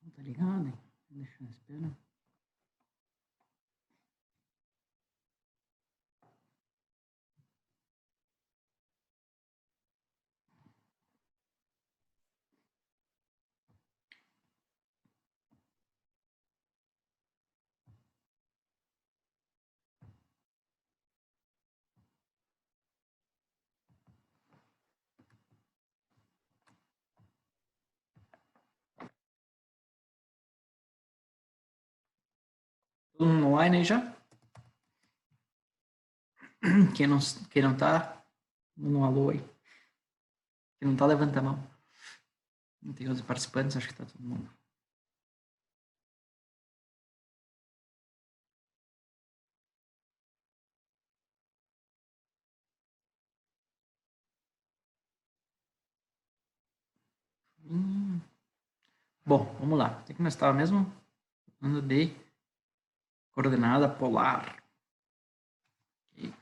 Não tá ligado, hein? Deixa eu esperar. Todo mundo online aí já? Quem não tá, manda um alô aí. Quem não tá, levanta a mão. Não tem outros participantes, acho que tá todo mundo. Bom, vamos lá. Tem que nós estava mesmo? Falando de coordenada polar. Okay.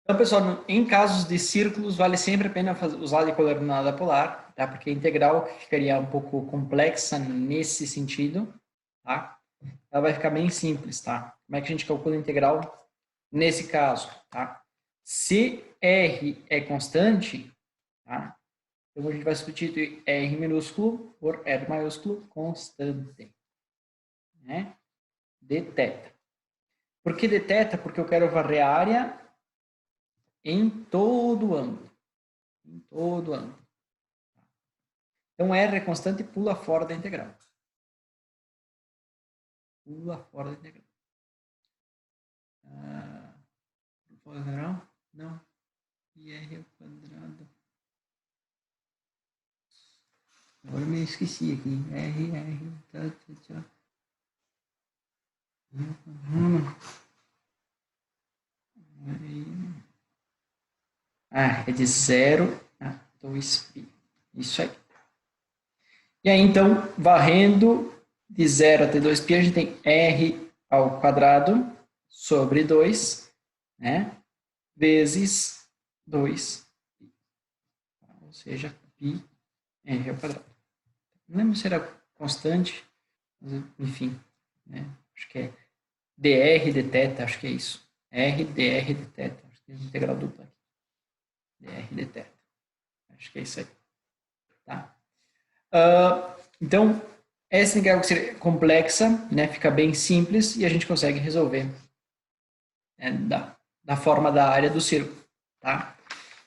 Então, pessoal, em casos de círculos, vale sempre a pena usar de coordenada polar, tá? Porque a integral ficaria um pouco complexa nesse sentido, tá? Ela vai ficar bem simples, tá? Como é que a gente calcula a integral nesse caso, tá? Se R é constante, tá? Então a gente vai substituir R minúsculo por R maiúsculo constante, né? De θ. Por que de θ? Porque eu quero varrer a área em todo o ângulo. Em todo o ângulo. Então, R é constante e pula fora da integral. Pula fora da integral. Fora da integral? Não. E R ao quadrado. Agora eu me esqueci aqui. R. É de 0 a 2π. Isso aí. E aí, então, varrendo de 0 até 2π, a gente tem R ao quadrado sobre 2, né? Vezes 2, ou seja, π R ao quadrado. Não lembro se era constante, mas, enfim, né? Acho que é dr de θ, acho que é isso. R dr de θ, acho que é integral dupla aqui. Dr de θ. Acho que é isso aí. Tá? Então, essa integral que seria complexa, né, fica bem simples e a gente consegue resolver, né, da forma da área do círculo. Tá?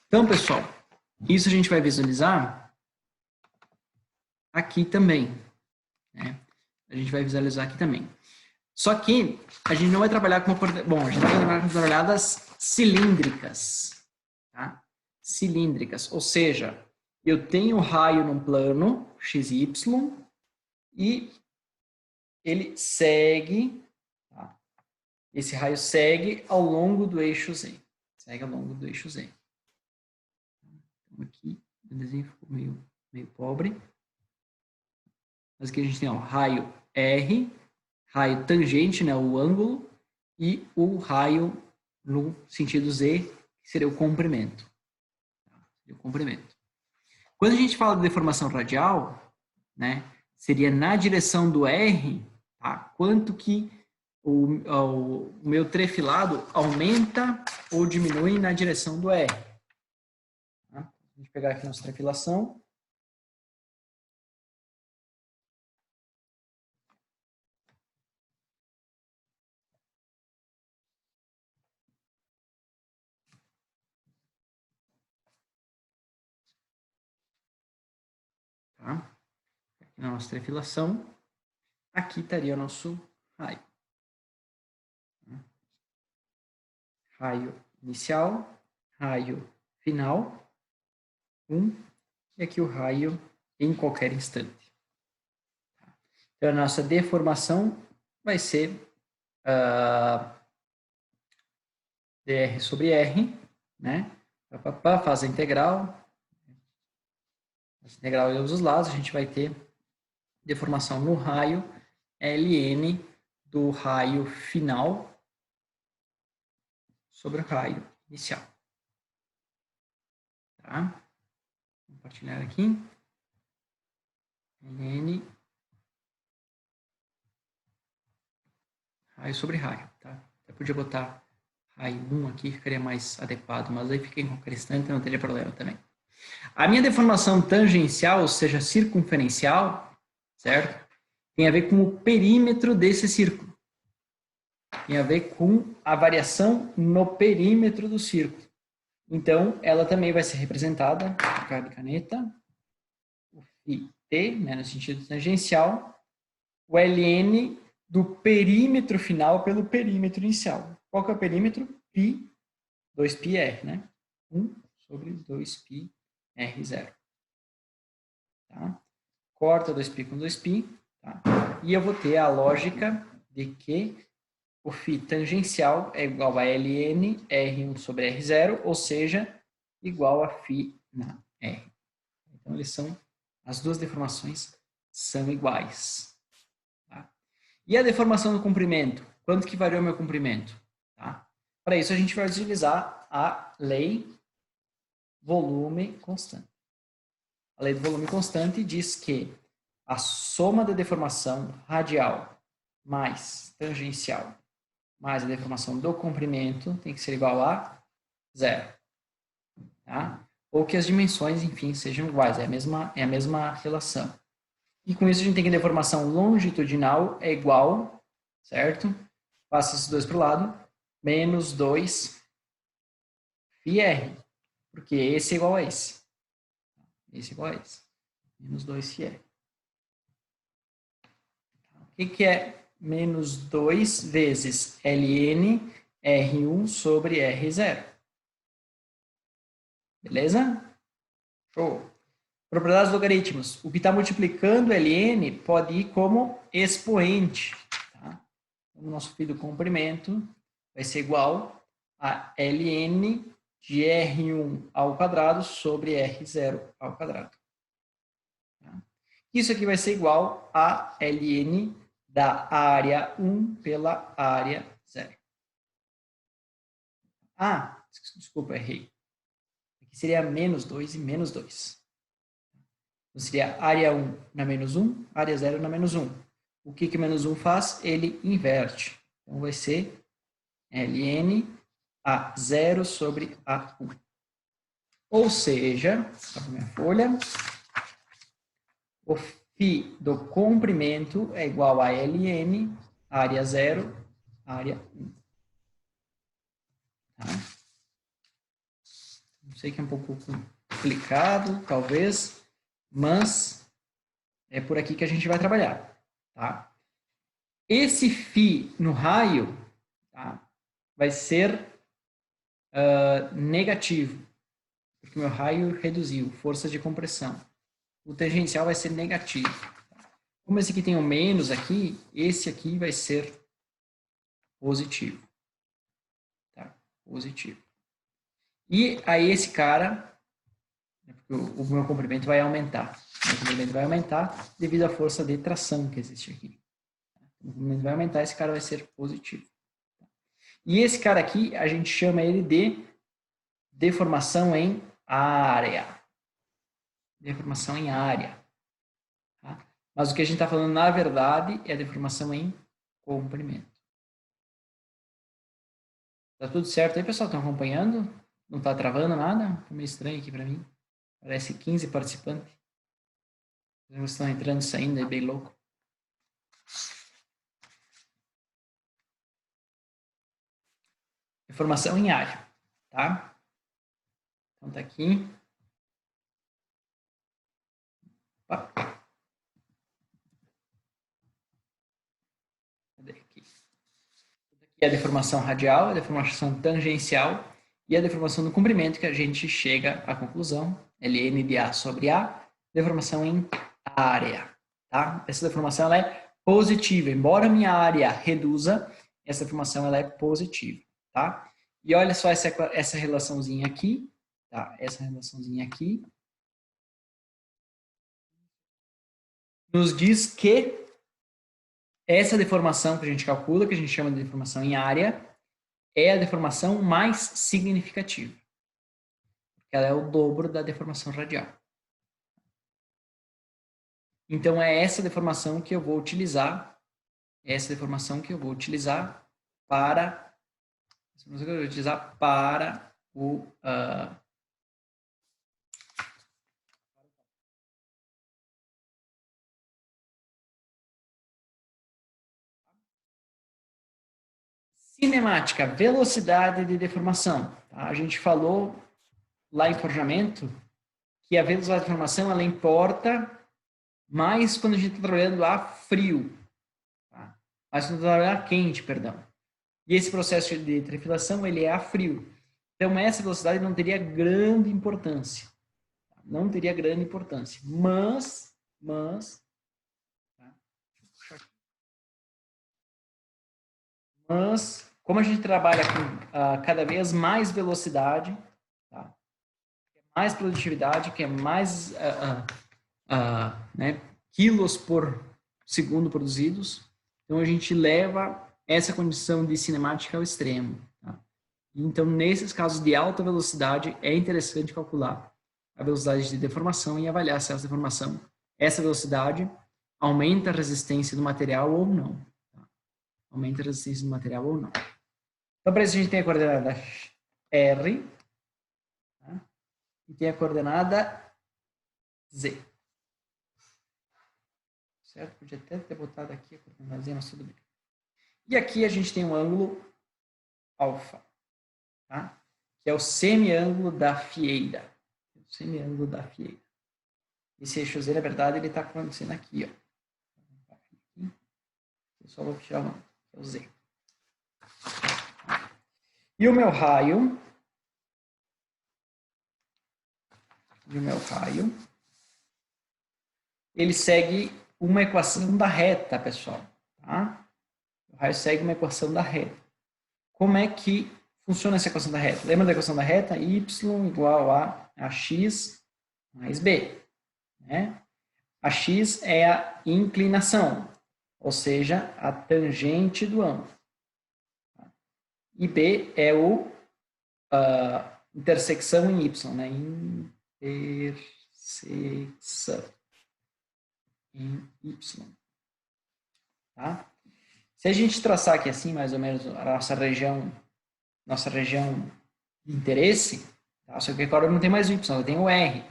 Então, pessoal, isso a gente vai visualizar aqui também. Né? A gente vai visualizar aqui também. Só que a gente não vai trabalhar com bom, a gente vai trabalhar com coordenadas cilíndricas. Tá? Cilíndricas, ou seja, eu tenho raio num plano XY e ele segue, tá? Esse raio segue ao longo do eixo Z. Segue ao longo do eixo Z. Então, aqui o desenho ficou meio pobre. Mas aqui a gente tem o raio R, raio tangente, né, o ângulo, e o raio no sentido Z, que seria o comprimento. Seria o comprimento. Quando a gente fala de deformação radial, né, seria na direção do R, tá, quanto que o meu trefilado aumenta ou diminui na direção do R. Tá? A gente pegar aqui nossa trefilação. Tá? Aqui na nossa trefilação. Aqui estaria o nosso raio. Raio inicial, raio final, e aqui o raio em qualquer instante. Então, a nossa deformação vai ser dr sobre r, né? Faz a integral. Essa integral de ambos os lados, a gente vai ter deformação no raio ln do raio final sobre o raio inicial. Tá? Vou compartilhar aqui. ln raio sobre raio. Tá? Eu podia botar raio 1 aqui, ficaria mais adequado, mas aí fica em qualquer instante, não teria problema também. A minha deformação tangencial, ou seja, circunferencial, certo? Tem a ver com o perímetro desse círculo. Tem a ver com a variação no perímetro do círculo. Então, ela também vai ser representada, vou colocar de caneta, o φt, né, no sentido tangencial, o ln do perímetro final pelo perímetro inicial. Qual que é o perímetro? Π, 2πr, né? 1 sobre 2πr0. Tá? Corta 2π com 2π, tá? E eu vou ter a lógica de que o φ tangencial é igual a ln r1 sobre r0, ou seja, igual a φ na r. Então, as duas deformações são iguais. Tá? E a deformação do comprimento? Quanto que variou meu comprimento? Tá? Para isso, a gente vai utilizar a lei volume constante. A lei do volume constante diz que a soma da deformação radial mais tangencial mais a deformação do comprimento tem que ser igual a 0. Tá? Ou que as dimensões, enfim, sejam iguais. É a mesma relação. E com isso a gente tem que a deformação longitudinal é igual, certo? Passa esses dois para o lado, menos 2 φr. Porque esse é igual a esse. Esse é igual a esse. Menos 2 φr. O que é menos 2 vezes ln R1 sobre R0. Beleza? Show. Propriedades logaritmos. O que está multiplicando ln pode ir como expoente. Tá? O nosso φ do comprimento vai ser igual a ln de R1 ao quadrado sobre R0 ao quadrado. Tá? Isso aqui vai ser igual a ln da área 1 pela área 0. Ah, desculpa, errei. Aqui seria menos 2 e menos 2. Então, seria área 1 na menos 1, área 0 na menos 1. O que menos 1 faz? Ele inverte. Então, vai ser ln A0 sobre A1. Ou seja, só para minha folha, o φ do comprimento é igual a ln, área 0, área 1. Tá? Não sei que é um pouco complicado, talvez, mas é por aqui que a gente vai trabalhar. Tá? Esse φ no raio, tá, vai ser negativo, porque o meu raio reduziu, força de compressão. O tangencial vai ser negativo. Como esse aqui tem um menos aqui, esse aqui vai ser positivo. Tá? Positivo. E aí esse cara, o meu comprimento vai aumentar. O meu comprimento vai aumentar devido à força de tração que existe aqui. O comprimento vai aumentar, esse cara vai ser positivo. E esse cara aqui, a gente chama ele de deformação em área. Deformação em área. Tá? Mas o que a gente está falando, na verdade, é a deformação em comprimento. Tá tudo certo aí, pessoal? Estão acompanhando? Não está travando nada? Tá meio estranho aqui para mim. Parece 15 participantes. Eles estão entrando e saindo, é bem louco. Deformação em área. Tá? Então tá aqui. Opa. Cadê aqui? Aqui é a deformação radial, a deformação tangencial e a deformação do comprimento, que a gente chega à conclusão, ln de A sobre A, deformação em área. Tá? Essa deformação ela é positiva, embora a minha área reduza, essa deformação ela é positiva. Tá? E olha só essa relaçãozinha aqui, tá? Essa relaçãozinha aqui nos diz que essa deformação que a gente calcula, que a gente chama de deformação em área, é a deformação mais significativa. Ela é o dobro da deformação radial. Então, é essa deformação que eu vou utilizar, para o cinemática, velocidade de deformação. Tá? A gente falou lá em forjamento que a velocidade de deformação ela importa mais quando a gente está trabalhando a frio, tá? Mas quando está trabalhando a quente, perdão. E esse processo de trefilação ele é a frio. Então essa velocidade não teria grande importância. Não teria grande importância. Mas como a gente trabalha com cada vez mais velocidade, tá? Mais produtividade, que é mais né, quilos por segundo produzidos, então a gente leva essa condição de cinemática ao extremo. Tá? Então, nesses casos de alta velocidade, é interessante calcular a velocidade de deformação e avaliar se essa velocidade aumenta a resistência do material ou não. Tá? Aumenta a resistência do material ou não. Então, para isso a gente tem a coordenada R, tá? E tem a coordenada Z. Certo? Podia até ter botado aqui a coordenada Z, mas tudo bem. E aqui a gente tem um ângulo alfa, tá? Que é o semiângulo da fieira. O semiângulo da fieira. Esse eixo Z, na verdade, ele está acontecendo aqui, ó. Eu só vou tirar o nome, que é o Z. E o meu raio, ele segue uma equação da reta, pessoal. Tá? O raio segue uma equação da reta. Como é que funciona essa equação da reta? Lembra da equação da reta? Y igual a x mais b. Né? A x é a inclinação, ou seja, a tangente do ângulo. E b é o intersecção em y, né? Intersecção em y. Tá? Se a gente traçar aqui assim, mais ou menos, a nossa região de interesse, tá? Só que agora não tem mais o y, eu tenho o r.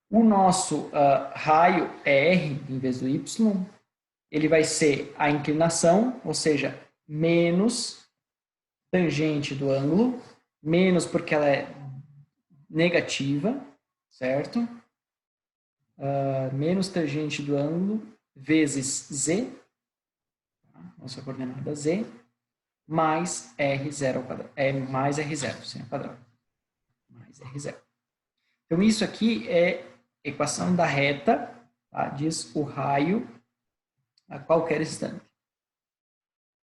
O nosso raio é r em vez do y, ele vai ser a inclinação, ou seja, menos tangente do ângulo, menos porque ela é negativa, certo? Menos tangente do ângulo vezes z, tá? Nossa coordenada z, mais r0 ao quadrado, mais r0, sem ao quadrado, mais r0. Então isso aqui é equação da reta, tá? Diz o raio a qualquer instante.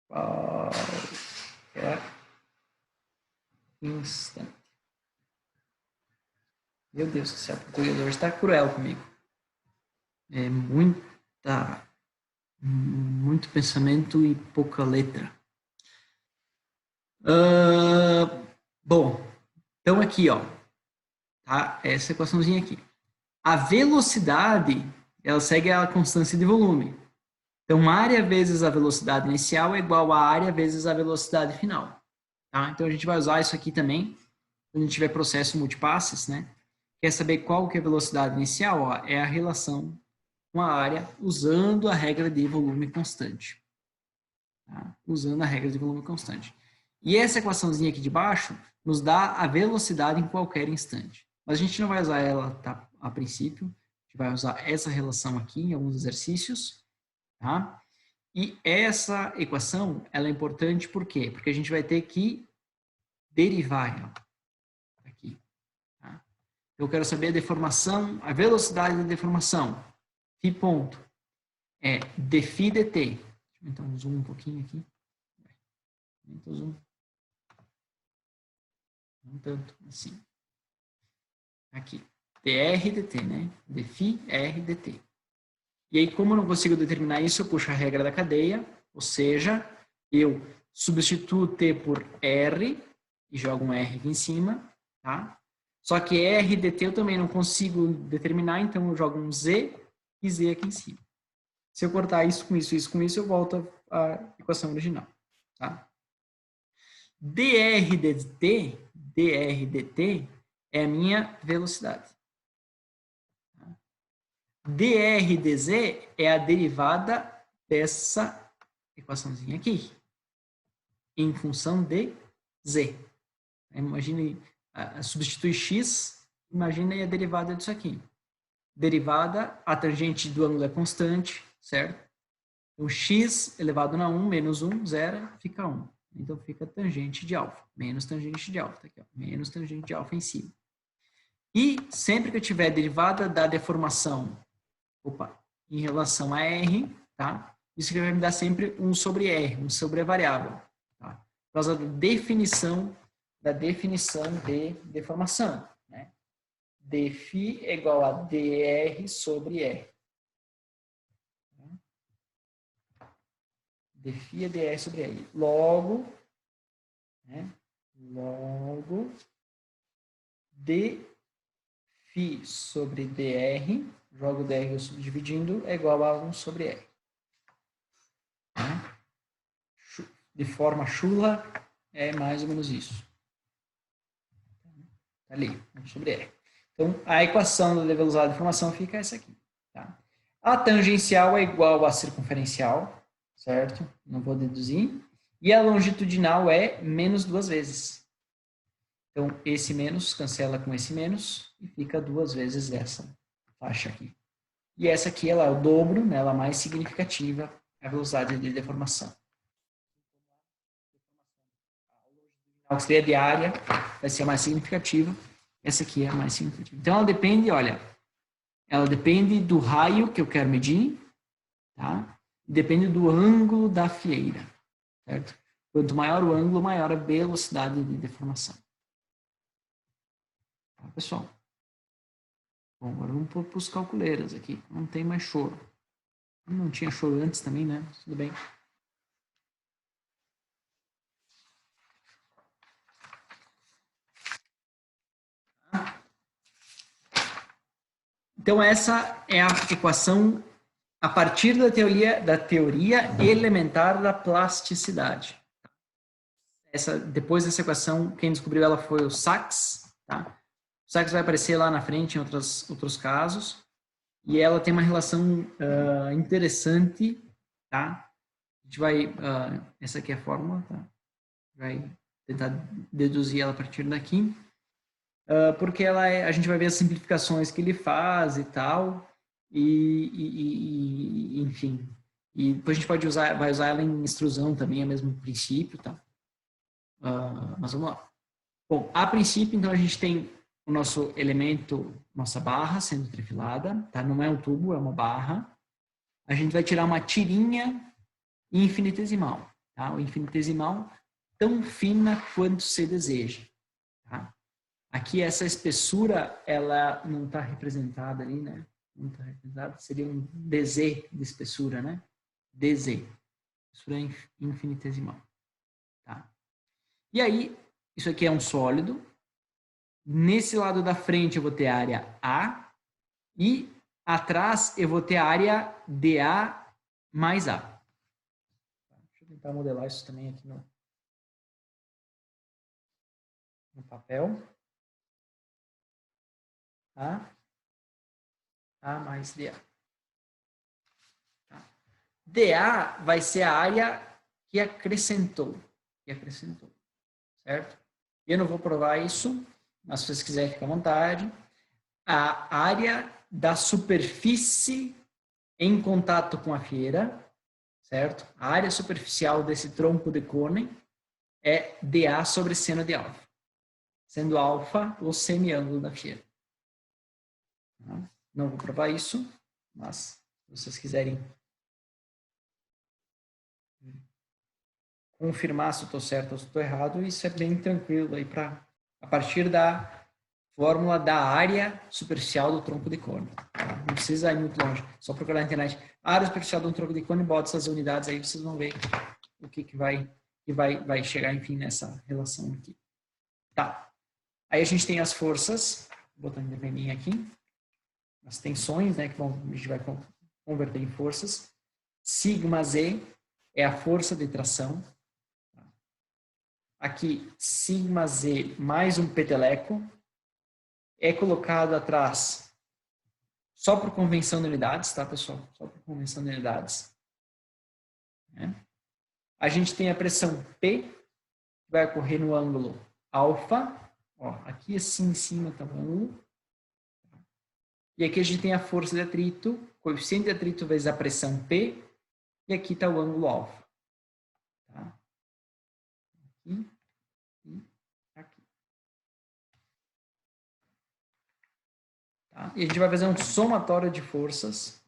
Qualquer instante. Meu Deus do céu, o português está cruel comigo. É muito pensamento e pouca letra. Bom, então aqui, ó, tá? Essa equaçãozinha aqui. A velocidade, ela segue a constância de volume. Então, área vezes a velocidade inicial é igual a área vezes a velocidade final. Tá? Então, a gente vai usar isso aqui também, quando a gente tiver processo multipasses, né? Quer saber qual que é a velocidade inicial? Ó, é a relação com a área usando a regra de volume constante. Tá? Usando a regra de volume constante. E essa equaçãozinha aqui de baixo nos dá a velocidade em qualquer instante. Mas a gente não vai usar ela, tá, a princípio. A gente vai usar essa relação aqui em alguns exercícios. Tá? E essa equação ela é importante por quê? Porque a gente vai ter que derivar ela aqui. Tá? Eu quero saber a deformação, a velocidade da deformação. Φ ponto é dφ dt. Deixa eu aumentar um zoom um pouquinho aqui. Aumenta o zoom. não tanto assim. Aqui, dr dt, né? dφ r dt. E aí, como eu não consigo determinar isso, eu puxo a regra da cadeia, ou seja, eu substituo t por r e jogo um r aqui em cima, tá? Só que r dt eu também não consigo determinar, então eu jogo um z e z aqui em cima. Se eu cortar isso com isso, isso com isso, eu volto à equação original, tá? dr dt é a minha velocidade. dr dz é a derivada dessa equaçãozinha aqui, em função de z. Imagine, substitui x, imagine a derivada disso aqui. Derivada, a tangente do ângulo é constante, certo? Então, x elevado a 1 menos 1, zero, fica 1. Então, fica tangente de alfa, menos tangente de alfa, tá aqui, ó, menos tangente de alfa em cima. E sempre que eu tiver derivada da deformação, em relação a r, tá? Isso que vai me dar sempre 1 sobre r, 1 sobre a variável, tá? Por causa da definição de deformação, né? dφ é igual a dr sobre r. dφ é dr sobre r. Logo, né? Logo, dφ sobre dr, jogo dr eu subdividindo, é igual a 1 sobre r. De forma chula, é mais ou menos isso. Tá ali, 1 sobre r. Então, a equação da velocidade de deformação fica essa aqui. Tá? A tangencial é igual à circunferencial, certo? Não vou deduzir. E a longitudinal é menos 2 vezes. Então, esse menos cancela com esse menos e fica 2 vezes essa faixa aqui. E essa aqui, ela é o dobro, né? Ela é mais significativa, a velocidade de deformação. A seria diária, vai ser a mais significativa. Essa aqui é a mais significativa. Então, ela depende, olha, ela depende do raio que eu quero medir, tá? Depende do ângulo da fieira, certo? Quanto maior o ângulo, maior a velocidade de deformação. Tá, pessoal? Bom, agora vamos para os calculeiras aqui. Não tem mais choro. Não tinha choro antes também, né? Tudo bem. Então, essa é a equação a partir da teoria elementar da plasticidade. Depois dessa equação, quem descobriu ela foi o Sachs. Tá? O Sachs vai aparecer lá na frente em outros casos. E ela tem uma relação interessante. Tá? A gente vai... essa aqui é a fórmula. Tá? Vai tentar deduzir ela a partir daqui. Porque a gente vai ver as simplificações que ele faz e tal, enfim. E depois a gente vai usar ela em extrusão também, é o mesmo princípio, tá? Mas vamos lá. Bom, a princípio, então, a gente tem o nosso elemento, nossa barra sendo trifilada, tá? Não é um tubo, é uma barra. A gente vai tirar uma tirinha infinitesimal, tá? O infinitesimal tão fina quanto se deseja, tá? Aqui essa espessura, ela não está representada ali, né? Não está representada, seria um dz de espessura, né? dz, espessura infinitesimal. Tá? E aí, isso aqui é um sólido. Nesse lado da frente eu vou ter a área A e atrás eu vou ter a área dA mais A. Deixa eu tentar modelar isso também aqui no papel. A mais dA. Tá? dA vai ser a área que acrescentou. Certo? Eu não vou provar isso, mas se vocês quiserem, fica à vontade. A área da superfície em contato com a fieira, certo? A área superficial desse tronco de cone é dA sobre seno de alfa, sendo alfa o semiângulo da fieira. Não vou provar isso, mas se vocês quiserem confirmar se eu estou certo ou se estou errado, isso é bem tranquilo aí para a partir da fórmula da área superficial do tronco de cone. Tá? Não precisa ir muito longe, só procurar na internet. Área superficial do tronco de cone, bota essas unidades aí, vocês vão ver o que vai chegar, enfim, nessa relação aqui. Tá. Aí a gente tem as forças, botando em aqui, as tensões, né, que a gente vai converter em forças. Sigma Z é a força de tração. Aqui, sigma Z mais um peteleco é colocado atrás só por convenção de unidades, tá, pessoal? Só por convenção de unidades. A gente tem a pressão P, que vai ocorrer no ângulo alfa. Ó, aqui assim em cima está o ângulo. E aqui a gente tem a força de atrito, coeficiente de atrito vezes a pressão P, e aqui está o ângulo alfa. Tá? Aqui e aqui. Tá? E a gente vai fazer um somatório de forças.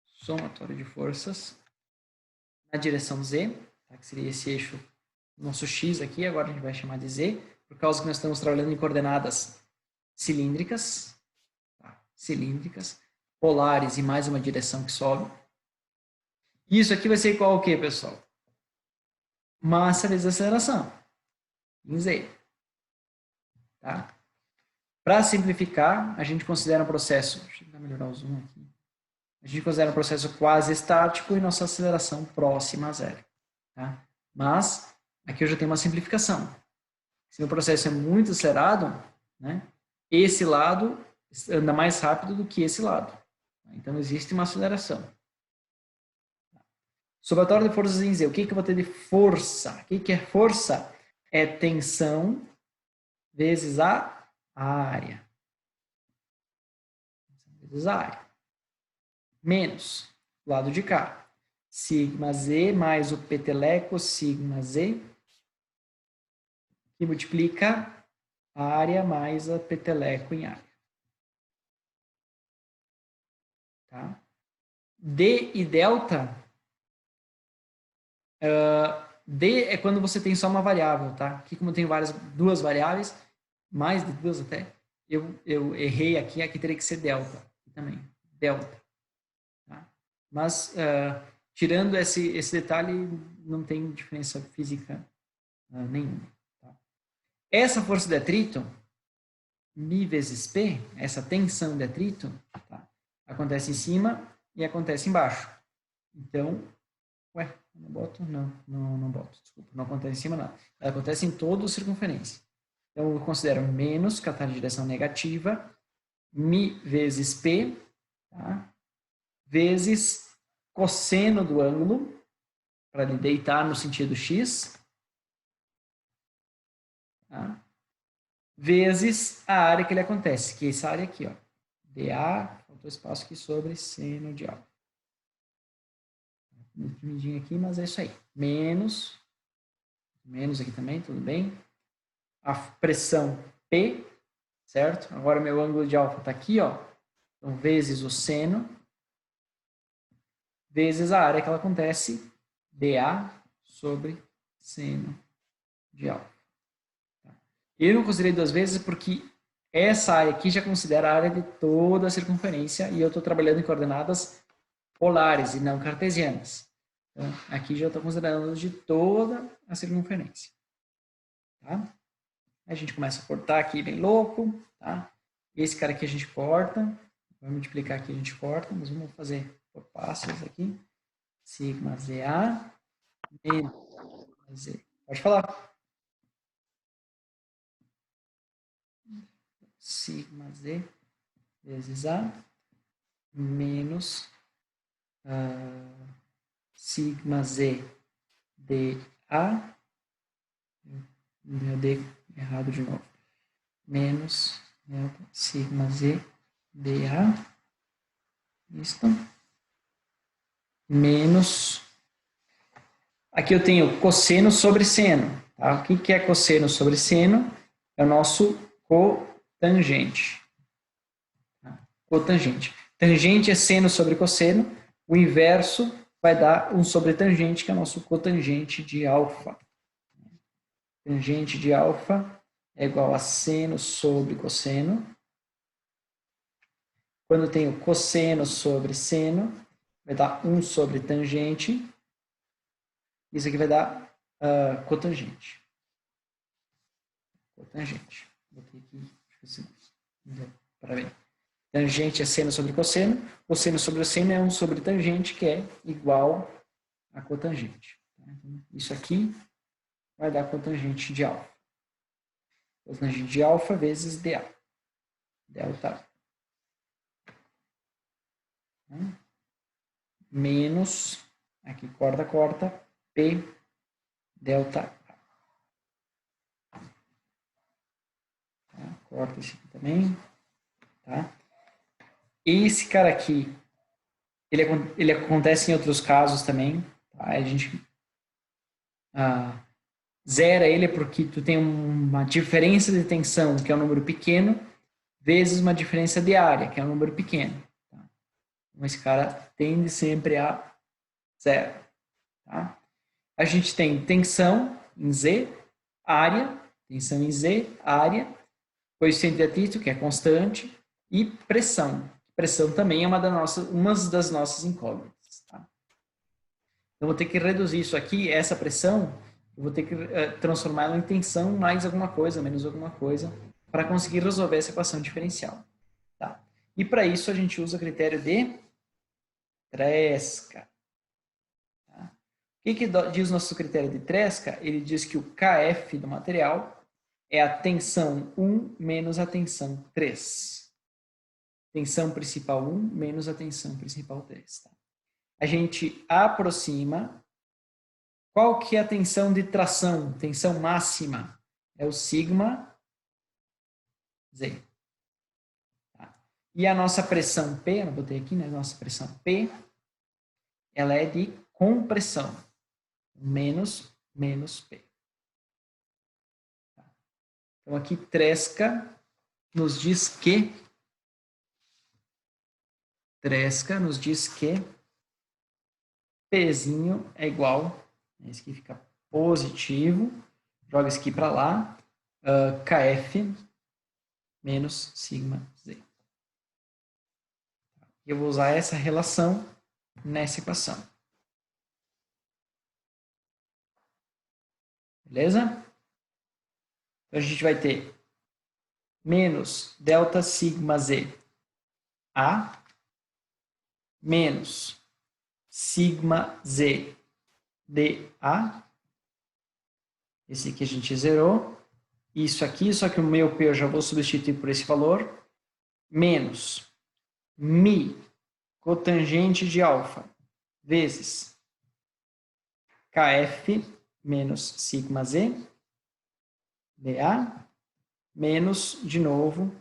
Somatório de forças na direção Z, tá? Que seria esse eixo, nosso X aqui, agora a gente vai chamar de Z, por causa que nós estamos trabalhando em coordenadas cilíndricas, tá? Cilíndricas, polares e mais uma direção que sobe. Isso aqui vai ser igual ao quê, pessoal? Massa vezes aceleração, em Z. Tá? Para simplificar, a gente considera um processo, deixa eu melhorar o zoom aqui. A gente considera um processo quase estático e nossa aceleração próxima a zero. Tá? Mas, aqui eu já tenho uma simplificação. Se o processo é muito acelerado, né, esse lado anda mais rápido do que esse lado. Então, existe uma aceleração. Somatório de forças em Z. O que eu vou ter de força? O que é força? É tensão vezes a área. Vezes a área. Menos, lado de cá, sigma Z mais o peteleco sigma Z, que multiplica a área mais a peteleco em área. Tá? D e delta, D é quando você tem só uma variável, tá? Aqui como eu tenho duas variáveis, mais de duas até, eu errei aqui teria que ser delta, aqui também, delta. Mas, tirando esse detalhe, não tem diferença física nenhuma. Tá? Essa força de atrito, Mi vezes P, essa tensão de atrito, tá? Acontece em cima e acontece embaixo. Então, não boto? Não boto, desculpa. Não acontece em cima, não. Ela acontece em toda a circunferência. Então, eu considero menos, que está na direção negativa, Mi vezes P, tá? Vezes cosseno do ângulo, para ele deitar no sentido X, tá? Vezes a área que ele acontece, que é essa área aqui, ó, dA, faltou espaço aqui sobre seno de alfa. Dividinho aqui, mas é isso aí. Menos aqui também, tudo bem. A pressão P, certo? Agora meu ângulo de alfa está aqui, ó, então vezes o seno, vezes a área que ela acontece, dA sobre seno de alfa. Eu não considerei duas vezes porque essa área aqui já considera a área de toda a circunferência e eu estou trabalhando em coordenadas polares e não cartesianas. Então, aqui já estou considerando de toda a circunferência. Tá? A gente começa a cortar aqui bem louco. Tá? Esse cara aqui a gente corta. Vamos multiplicar aqui, a gente corta, mas vamos fazer por passos aqui. Sigma ZA menos Z. Pode falar. Sigma Z vezes A menos sigma Z dA. Meu D errado de novo. Menos sigma Z dA. Isto. Menos. Aqui eu tenho cosseno sobre seno. Tá? O que é cosseno sobre seno? É o nosso cotangente. Tá? Cotangente. Tangente é seno sobre cosseno. O inverso vai dar um sobre tangente, que é o nosso cotangente de alfa. tangente de alfa é igual a seno sobre cosseno. Quando eu tenho cosseno sobre seno, vai dar 1 sobre tangente. Isso aqui vai dar cotangente. Cotangente. Botei aqui, para ver. Tangente é seno sobre cosseno. Cosseno sobre seno é 1 sobre tangente, que é igual a cotangente. Então, isso aqui vai dar cotangente de alfa. Cotangente de alfa vezes dA. Delta. Menos, aqui corta, P delta A. Tá? Corta esse aqui também. Tá? Esse cara aqui, ele acontece em outros casos também. Tá? A gente zera ele porque tu tem uma diferença de tensão, que é um número pequeno, vezes uma diferença de área, que é um número pequeno. Tá? Então, esse cara tende sempre a zero. Tá? A gente tem tensão em Z, área, tensão em Z, área, coeficiente de atrito, que é constante, e pressão. Pressão também é uma das nossas incógnitas. Tá? Então, vou ter que reduzir isso aqui, essa pressão, eu vou ter que transformá-la em tensão mais alguma coisa, menos alguma coisa, para conseguir resolver essa equação diferencial. Tá? E para isso a gente usa o critério de Tresca. Tá? O que diz o nosso critério de Tresca? Ele diz que o KF do material é a tensão 1 menos a tensão 3. Tensão principal 1 menos a tensão principal 3. Tá? A gente aproxima. Qual que é a tensão de tração? Tensão máxima é o sigma Z. Tá? E a nossa pressão P, eu botei aqui, né? Nossa pressão P, ela é de compressão. Menos P. Tá? Então, aqui Tresca nos diz que Pzinho é igual, esse aqui fica positivo, joga esse aqui para lá, KF menos sigma Z. Eu vou usar essa relação nessa equação. Beleza? Então, a gente vai ter menos delta sigma Z A menos sigma Z dA. Esse aqui a gente zerou. Isso aqui, só que o meu P eu já vou substituir por esse valor. Menos mi cotangente de alfa vezes KF menos sigma Z dA menos, de novo,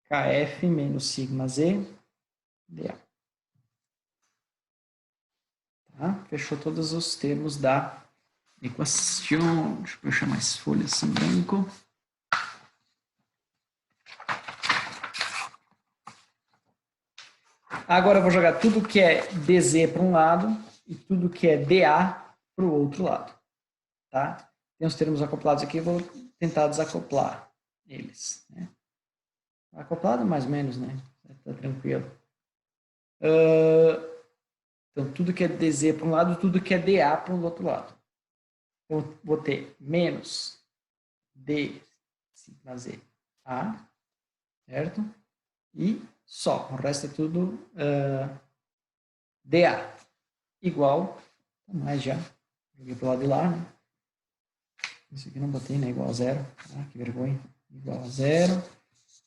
KF menos sigma Z dA. Tá? Fechou todos os termos da equação. Deixa eu chamar mais folhas em branco. Agora eu vou jogar tudo que é DZ para um lado e tudo que é DA para o outro lado. Tá? Tem os termos acoplados aqui, eu vou tentar desacoplar eles. Né? Acoplado mais ou menos, né? Tá tranquilo. Então, tudo que é DZ para um lado, tudo que é DA para o outro lado. Então, vou ter menos D sigma Z A, certo? E só, o resto é tudo DA igual, mais já, joguei para o lado de lá, né? Isso aqui não botei, né? Igual a zero. Ah, que vergonha. Igual a zero.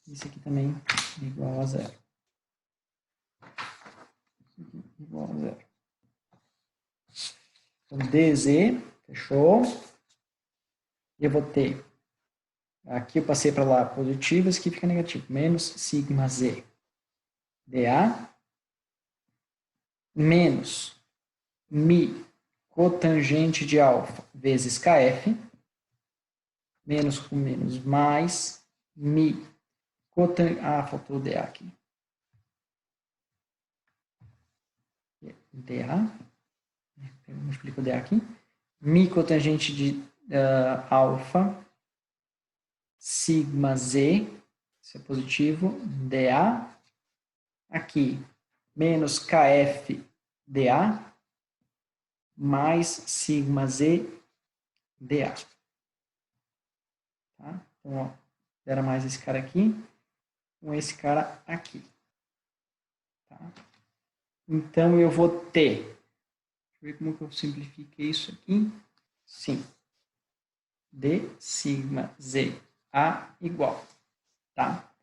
Isso aqui também igual a zero. Isso aqui igual a zero. Então, DZ, fechou. E eu vou ter, aqui eu passei para lá positivo, esse aqui fica negativo. Menos sigma Z dA menos mi cotangente de alfa vezes KF, menos com menos, mais mi cotangente, faltou o dA aqui. dA, eu multiplico o dA aqui, mi cotangente de alfa sigma z, isso é positivo, dA, aqui, menos kf dA, mais sigma z dA. Tá? Então, ó, era mais esse cara aqui, com esse cara aqui. Tá? Então, eu vou ter, deixa eu ver como que eu simplifiquei isso aqui. Sim. D sigma z A igual. Tá?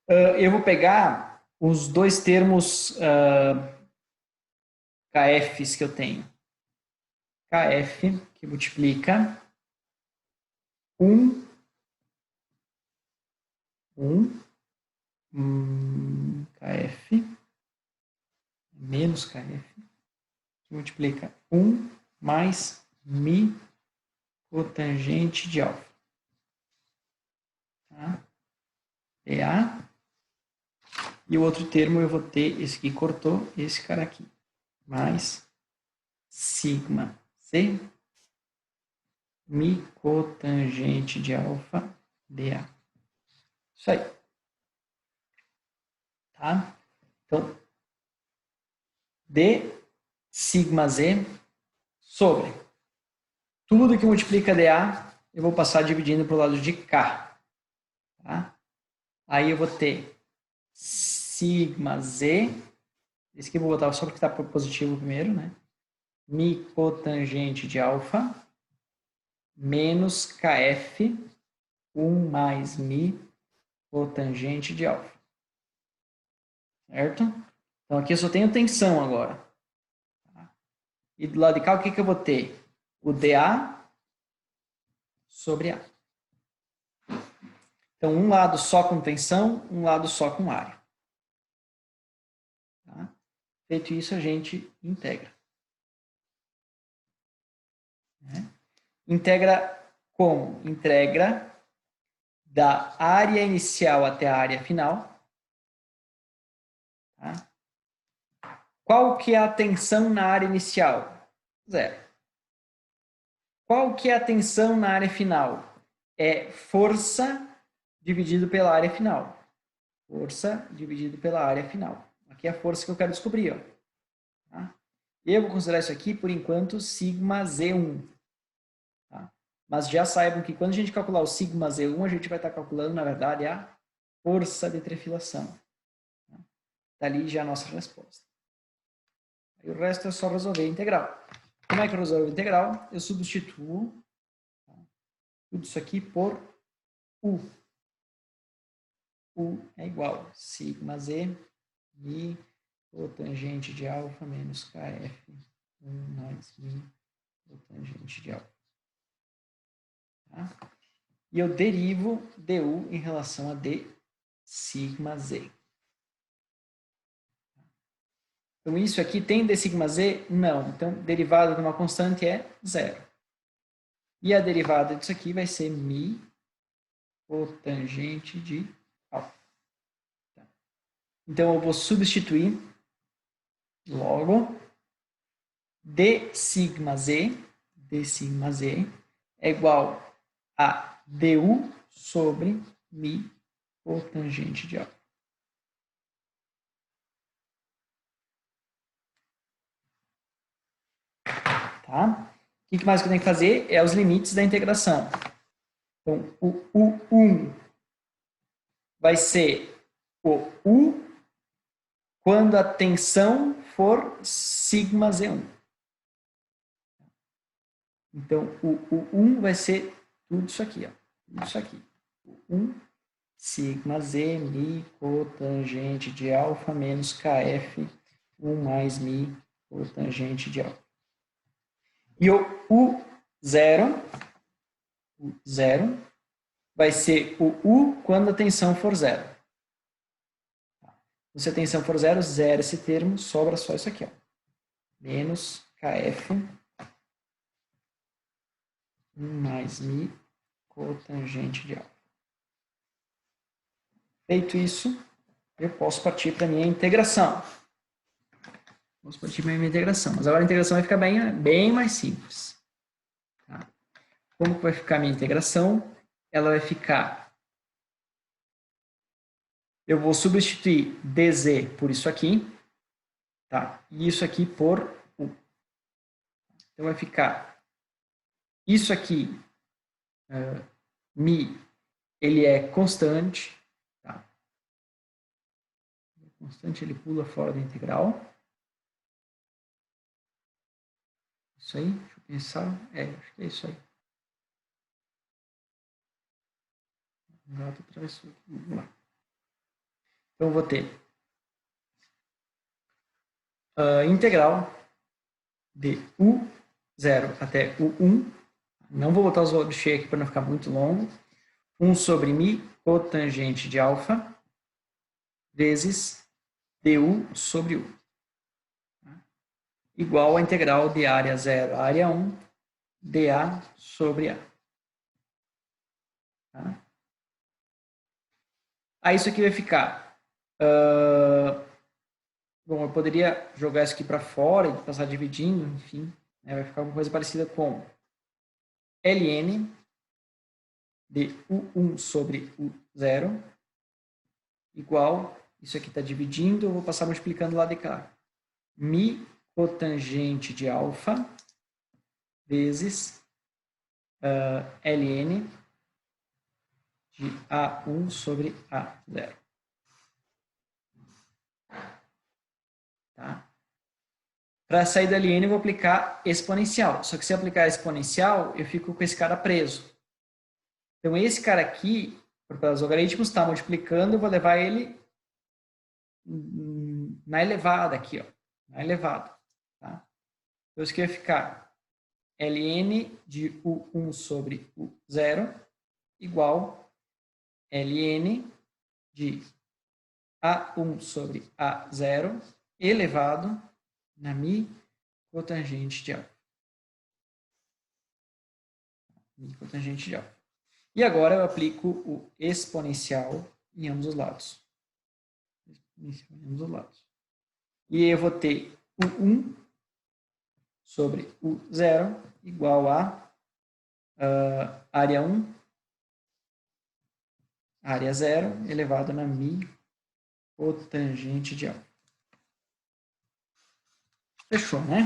Eu vou pegar os dois termos KFs que eu tenho. KF, que multiplica 1 KF menos KF, que multiplica 1 mais mi cotangente de alfa. Tá? dA. E o outro termo eu vou ter, esse aqui cortou, esse cara aqui. Mais sigma C, mi cotangente de alfa, dA. Isso aí. Tá? Então, D sigma Z sobre tudo que multiplica dA, eu vou passar dividindo para o lado de cá. Tá? Aí eu vou ter sigma Z, esse aqui eu vou botar só porque está positivo primeiro, né? Mi cotangente de alfa, menos KF, 1 mais mi cotangente de alfa. Certo? Então, aqui eu só tenho tensão agora. E do lado de cá, o que que eu vou ter? O dA sobre A. Então, um lado só com tensão, um lado só com área. Tá? Feito isso, a gente integra. Integra como? Integra da área inicial até a área final. Tá? Qual que é a tensão na área inicial? 0. Qual que é a tensão na área final? É força dividido pela área final. Força dividido pela área final. Aqui é a força que eu quero descobrir. Ó. Tá? Eu vou considerar isso aqui, por enquanto, sigma Z1. Tá? Mas já saibam que quando a gente calcular o sigma Z1, a gente vai estar calculando, na verdade, a força de trefilação. Tá? Dali já a nossa resposta. Aí o resto é só resolver a integral. Como é que eu resolvo a integral? Eu substituo tudo isso aqui por U. U é igual a sigma Z mi cotangente de alfa menos KF 1 mais mi cotangente de alfa. Tá? E eu derivo du em relação a d sigma Z. Então, isso aqui tem d sigma Z? Não. Então, derivada de uma constante é 0. E a derivada disso aqui vai ser mi cotangente de alfa. Tá. Então, eu vou substituir logo d sigma Z é igual a du sobre mi cotangente de alfa. Tá? O que mais que eu tenho que fazer é os limites da integração. Então, o U1 vai ser o U quando a tensão for sigma Z1. Então, o U1 vai ser tudo isso aqui. Ó. Tudo isso aqui. U1 sigma Z mi cotangente de alfa menos KF 1 mais mi cotangente de alfa. E o U0 vai ser o U quando a tensão for 0. Se a tensão for 0, zero esse termo, sobra só isso aqui. Ó. Menos KF 1 mais mi cotangente de alfa. Feito isso, eu posso partir para a minha integração. Mas agora a integração vai ficar bem mais simples. Tá? como que vai ficar a minha integração? Ela vai ficar... Eu vou substituir dz por isso aqui, tá? E isso aqui por u. Então, vai ficar... Isso aqui, mi, ele é constante, tá? Constante, ele pula fora da integral. Isso aí, deixa eu pensar. Acho que é isso aí. Vamos lá. Então, eu vou ter integral de U0 até U1. Não vou botar os valores cheios aqui para não ficar muito longo. 1 sobre mi cotangente de alfa vezes du sobre u. Igual a integral de área 0 a área 1 dA sobre A. Tá? Aí isso aqui vai ficar... bom, eu poderia jogar isso aqui para fora e passar dividindo, enfim. Né? Vai ficar uma coisa parecida com ln de U1 sobre U0 igual... Isso aqui está dividindo, eu vou passar multiplicando lá de cá. Mi cotangente de alfa vezes ln de A1 sobre A0. Tá? Para sair da ln, eu vou aplicar exponencial. Só que se eu aplicar exponencial, eu fico com esse cara preso. Então, esse cara aqui, por causa dos logaritmos, está multiplicando, eu vou levar ele na elevada aqui, ó. Na elevada. Tá? Então, isso aqui vai ficar ln de U1 sobre U0 igual ln de A1 sobre A0 elevado na mi cotangente de alfa. Mi cotangente de alfa. E agora eu aplico o exponencial em ambos os lados. Exponencial em ambos os lados. E eu vou ter U1 sobre U0 igual a área 1, área 0, elevado na mi cotangente de alfa. Fechou, né?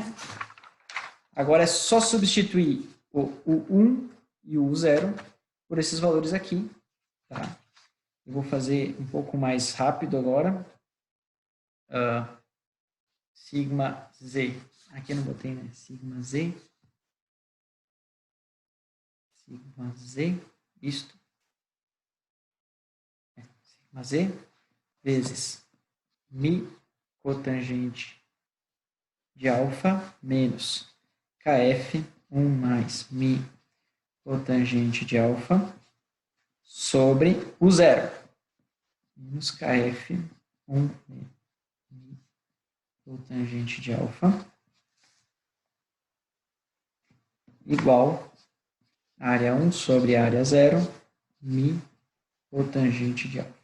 Agora é só substituir o U1 e o U0 por esses valores aqui, tá? Eu vou fazer um pouco mais rápido agora. Sigma z. Aqui eu não botei, né? Sigma z. Sigma z. Isto. Sigma z vezes mi cotangente de alfa menos kf 1 mais mi cotangente de alfa sobre o 0 menos kf 1 mi cotangente de alfa igual a área 1 sobre a área 0 mi cotangente de alfa.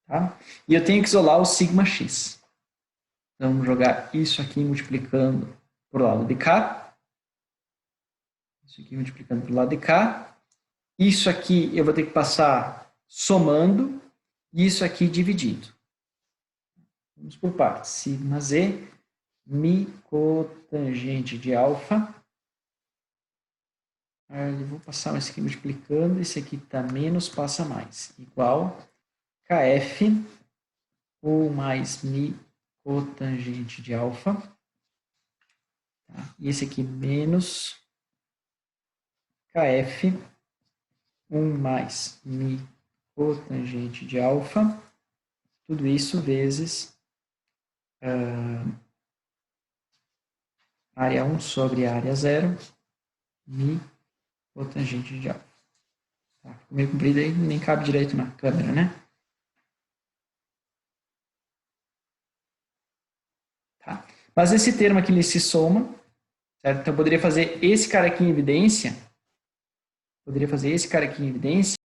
Tá? E eu tenho que isolar o sigma x. Então, vamos jogar isso aqui multiplicando por lado de cá. Isso aqui multiplicando por lado de cá. Isso aqui eu vou ter que passar somando. E isso aqui dividindo. Vamos por partes. Sigma z, mi cotangente de alfa. Eu vou passar esse aqui multiplicando. Esse aqui está menos, passa mais. Igual kf, ou mais mi cotangente de alfa. Tá? E esse aqui menos kf, 1 mais mi cotangente de alfa. Tudo isso vezes área 1 sobre área 0, mi cotangente de alfa. Tá? Ficou meio comprido aí, nem cabe direito na câmera, né? Tá? Mas esse termo aqui ele se soma, certo? Então eu poderia fazer esse cara aqui em evidência,